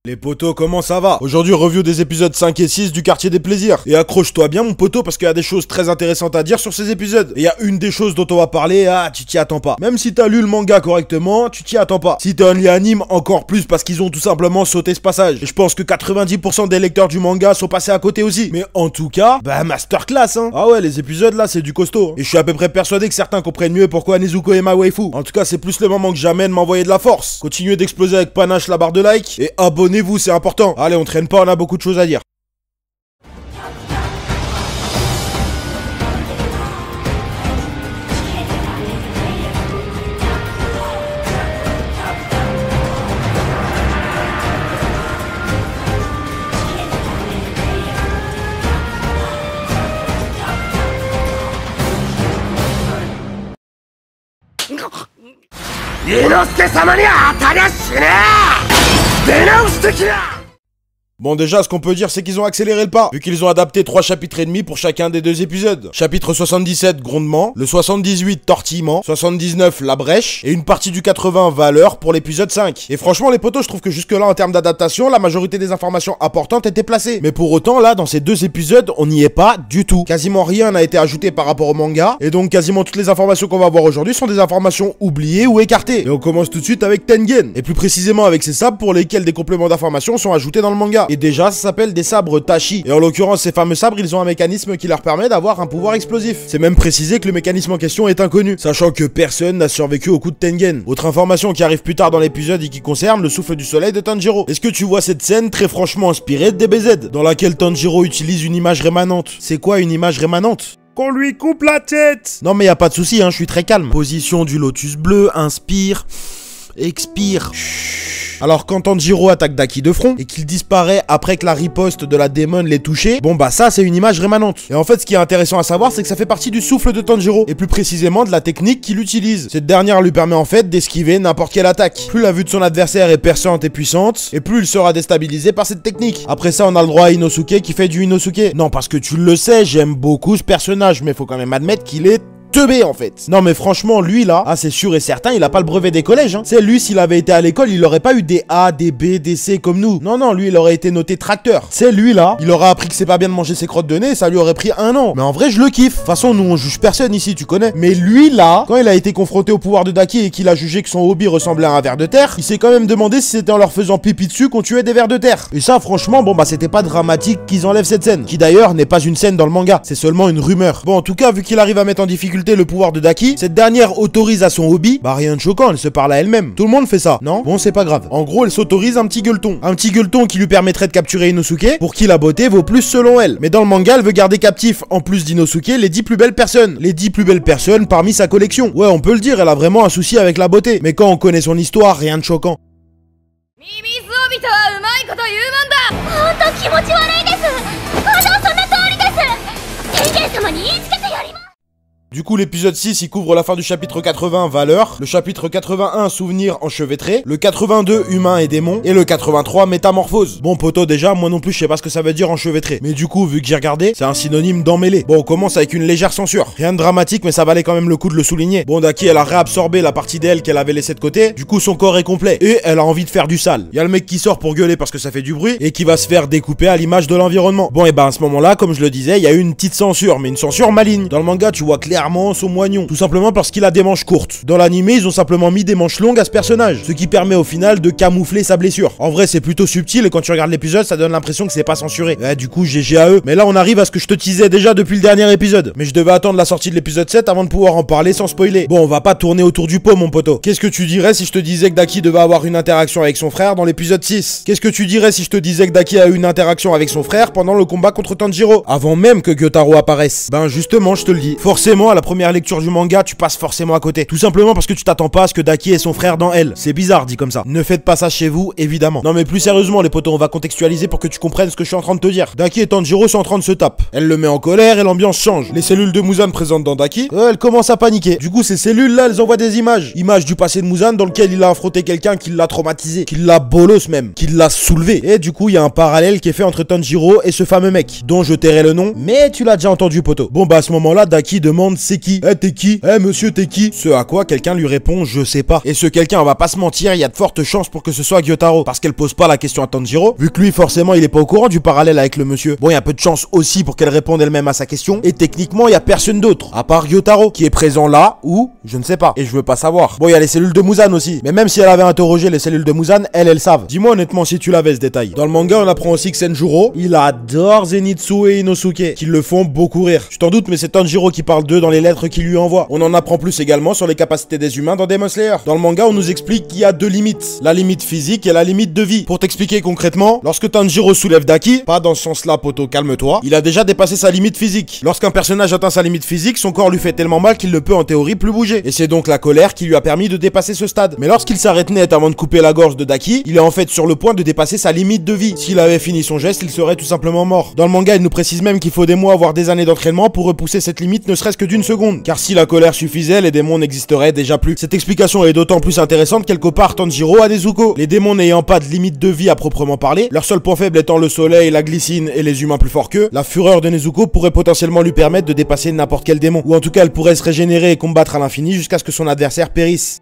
Les potos, comment ça va? Aujourd'hui, review des épisodes 5 et 6 du Quartier des Plaisirs. Et accroche-toi bien mon poteau parce qu'il y a des choses très intéressantes à dire sur ces épisodes. Et il y a une des choses dont on va parler, tu t'y attends pas. Même si t'as lu le manga correctement, tu t'y attends pas. Si t'es un anime, encore plus parce qu'ils ont tout simplement sauté ce passage. Et je pense que 90% des lecteurs du manga sont passés à côté aussi. Mais en tout cas, masterclass hein. Ah ouais, les épisodes là, c'est du costaud. Et je suis à peu près persuadé que certains comprennent mieux pourquoi Nezuko est ma waifu. En tout cas, c'est plus le moment que jamais de m'envoyer de la force. Continuez d'exploser avec panache la barre de like et abonnez-vous, c'est important. Allez, on traîne pas, on a beaucoup de choses à dire. Bon déjà, ce qu'on peut dire, c'est qu'ils ont accéléré le pas, vu qu'ils ont adapté 3 chapitres et demi pour chacun des 2 épisodes. Chapitre 77, grondement, le 78, tortillement, 79, la brèche, et une partie du 80, valeur pour l'épisode 5. Et franchement, les potos, je trouve que jusque-là, en termes d'adaptation, la majorité des informations importantes étaient placées. Mais pour autant, là, dans ces 2 épisodes, on n'y est pas du tout. Quasiment rien n'a été ajouté par rapport au manga, et donc quasiment toutes les informations qu'on va voir aujourd'hui sont des informations oubliées ou écartées. Et on commence tout de suite avec Tengen, et plus précisément avec ces sabres pour lesquels des compléments d'informations sont ajoutés dans le manga. Et déjà, ça s'appelle des sabres Tachi. Et en l'occurrence, ces fameux sabres, ils ont un mécanisme qui leur permet d'avoir un pouvoir explosif. C'est même précisé que le mécanisme en question est inconnu, sachant que personne n'a survécu au coup de Tengen. Autre information qui arrive plus tard dans l'épisode et qui concerne le souffle du soleil de Tanjiro. Est-ce que tu vois cette scène très franchement inspirée de DBZ, dans laquelle Tanjiro utilise une image rémanente? C'est quoi une image rémanente? Qu'on lui coupe la tête! Non mais y a pas de souci, hein, je suis très calme. Position du lotus bleu, inspire, expire. Alors quand Tanjiro attaque Daki de front et qu'il disparaît après que la riposte de la démon l'ait touché, bon bah ça c'est une image rémanente. Et en fait ce qui est intéressant à savoir c'est que ça fait partie du souffle de Tanjiro, et plus précisément de la technique qu'il utilise. Cette dernière lui permet en fait d'esquiver n'importe quelle attaque. Plus la vue de son adversaire est perçante et puissante, et plus il sera déstabilisé par cette technique. Après ça on a le droit à Inosuke qui fait du Inosuke. Non parce que tu le sais, j'aime beaucoup ce personnage, mais faut quand même admettre qu'il est teubé en fait. Non mais franchement lui là, c'est sûr et certain, il a pas le brevet des collèges hein. C'est lui, s'il avait été à l'école, il aurait pas eu des A, des B, des C comme nous. Non, lui il aurait été noté tracteur. C'est lui là, il aurait appris que c'est pas bien de manger ses crottes de nez, ça lui aurait pris 1 an. Mais en vrai je le kiffe. De toute façon nous on juge personne ici, tu connais. Mais lui là, quand il a été confronté au pouvoir de Daki et qu'il a jugé que son hobby ressemblait à un ver de terre, il s'est quand même demandé si c'était en leur faisant pipi dessus qu'on tuait des vers de terre. Et ça franchement, bon bah c'était pas dramatique qu'ils enlèvent cette scène, qui d'ailleurs n'est pas une scène dans le manga, c'est seulement une rumeur. Bon en tout cas, vu qu'il arrive à mettre en difficulté le pouvoir de Daki, cette dernière autorise à son hobby, rien de choquant, elle se parle à elle-même. Tout le monde fait ça, non? Bon, c'est pas grave. En gros, elle s'autorise un petit gueuleton. Un petit gueuleton qui lui permettrait de capturer Inosuke, pour qui la beauté vaut plus selon elle. Mais dans le manga, elle veut garder captif, en plus d'Inosuke, les 10 plus belles personnes. Les 10 plus belles personnes parmi sa collection. Ouais, on peut le dire, elle a vraiment un souci avec la beauté. Mais quand on connaît son histoire, rien de choquant. Du coup, l'épisode 6, il couvre la fin du chapitre 80, valeur, le chapitre 81, souvenir enchevêtré, le 82, humain et démon, et le 83, métamorphose. Bon, poto, déjà, moi non plus, je sais pas ce que ça veut dire enchevêtré. Mais du coup, vu que j'ai regardé, c'est un synonyme d'emmêlé. Bon, on commence avec une légère censure. Rien de dramatique, mais ça valait quand même le coup de le souligner. Bon, Daki, elle a réabsorbé la partie d'elle qu'elle avait laissée de côté, du coup, son corps est complet, et elle a envie de faire du sale. Y a le mec qui sort pour gueuler parce que ça fait du bruit, et qui va se faire découper à l'image de l'environnement. Bon, et à ce moment-là, comme je le disais, il y a eu une petite censure, mais une censure maligne. Dans le manga, tu vois clairement son moignon, tout simplement parce qu'il a des manches courtes. Dans l'anime, ils ont simplement mis des manches longues à ce personnage, ce qui permet au final de camoufler sa blessure. En vrai, c'est plutôt subtil et quand tu regardes l'épisode, ça donne l'impression que c'est pas censuré. Du coup, GG à eux. Mais là, on arrive à ce que je te teasais déjà depuis le dernier épisode. Mais je devais attendre la sortie de l'épisode 7 avant de pouvoir en parler sans spoiler. Bon, on va pas tourner autour du pot, mon poteau. Qu'est-ce que tu dirais si je te disais que Daki devait avoir une interaction avec son frère dans l'épisode 6? Qu'est-ce que tu dirais si je te disais que Daki a eu une interaction avec son frère pendant le combat contre Tanjiro, avant même que Gyotaro apparaisse? Justement, je te le dis. Forcément, à la première lecture du manga, tu passes forcément à côté. Tout simplement parce que tu t'attends pas à ce que Daki ait son frère dans elle. C'est bizarre dit comme ça. Ne faites pas ça chez vous, évidemment. Non mais plus sérieusement les potos, on va contextualiser pour que tu comprennes ce que je suis en train de te dire. Daki et Tanjiro sont en train de se taper. Elle le met en colère et l'ambiance change. Les cellules de Muzan présentes dans Daki, elles commencent à paniquer. Du coup ces cellules là, elles envoient des images. Images du passé de Muzan dans lequel il a affronté quelqu'un qui l'a traumatisé, qui l'a bolos même, qui l'a soulevé. Et du coup il y a un parallèle qui est fait entre Tanjiro et ce fameux mec, dont je tairai le nom, mais tu l'as déjà entendu poteau. Bon à ce moment là, Daki demande demande c'est qui? Eh t'es qui? Eh monsieur t'es qui? Ce à quoi quelqu'un lui répond je sais pas. Et ce quelqu'un, on va pas se mentir, il y a de fortes chances pour que ce soit Gyotaro, parce qu'elle pose pas la question à Tanjiro, vu que lui forcément il est pas au courant du parallèle avec le monsieur. Bon, il y a peu de chance aussi pour qu'elle réponde elle-même à sa question, et techniquement il y a personne d'autre, à part Gyotaro, qui est présent là, ou je ne sais pas, et je veux pas savoir. Bon, il y a les cellules de Muzan aussi, mais même si elle avait interrogé les cellules de Muzan, elles savent. Dis-moi honnêtement si tu l'avais ce détail. Dans le manga, on apprend aussi que Senjuro, il adore Zenitsu et Inosuke, qui le font beaucoup rire. Tu t'en doutes, mais c'est Tanjiro qui parle d'eux dans les lettres qu'il lui envoie. On en apprend plus également sur les capacités des humains dans Demon Slayer. Dans le manga, on nous explique qu'il y a deux limites, la limite physique et la limite de vie. Pour t'expliquer concrètement, lorsque Tanjiro soulève Daki, pas dans ce sens-là, poto, calme-toi, il a déjà dépassé sa limite physique. Lorsqu'un personnage atteint sa limite physique, son corps lui fait tellement mal qu'il ne peut en théorie plus bouger. Et c'est donc la colère qui lui a permis de dépasser ce stade. Mais lorsqu'il s'arrête net avant de couper la gorge de Daki, il est en fait sur le point de dépasser sa limite de vie. S'il avait fini son geste, il serait tout simplement mort. Dans le manga, il nous précise même qu'il faut des mois, voire des années d'entraînement pour repousser cette limite ne serait-ce que d'une seconde. Car si la colère suffisait, les démons n'existeraient déjà plus. Cette explication est d'autant plus intéressante quelque part Tanjiro a des Nezuko. Les démons n'ayant pas de limite de vie à proprement parler, leur seul point faible étant le soleil, la glycine et les humains plus forts qu'eux, la fureur de Nezuko pourrait potentiellement lui permettre de dépasser n'importe quel démon. Ou en tout cas, elle pourrait se régénérer et combattre à l'infini jusqu'à ce que son adversaire périsse.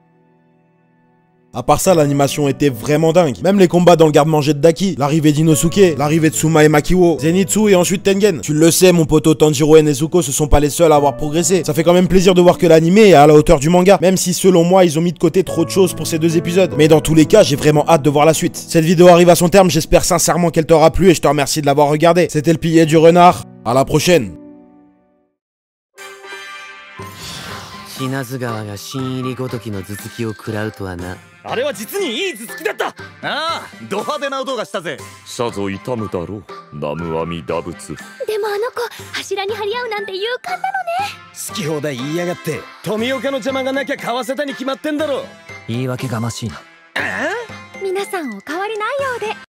À part ça, l'animation était vraiment dingue. Même les combats dans le garde-manger de Daki, l'arrivée d'Inosuke, l'arrivée de Suma et Makiwo, Zenitsu et ensuite Tengen. Tu le sais, mon poteau, Tanjiro et Nezuko ce sont pas les seuls à avoir progressé. Ça fait quand même plaisir de voir que l'animé est à la hauteur du manga, même si selon moi, ils ont mis de côté trop de choses pour ces deux épisodes. Mais dans tous les cas, j'ai vraiment hâte de voir la suite. Cette vidéo arrive à son terme, j'espère sincèrement qu'elle t'aura plu et je te remercie de l'avoir regardé. C'était le pilier du renard. À la prochaine. 品津川が新入りごときの頭突きを食らうとはな。あれは実にいい頭突きだった。ああ、ド派手な音がしたぜ。さぞ痛むだろう、南無阿弥陀仏。でもあの子柱に張り合うなんて勇敢なのね。好き放題言いやがって富岡の邪魔がなきゃ買わせたに決まってんだろ。言い訳がましいな。皆さんお変わりないようで。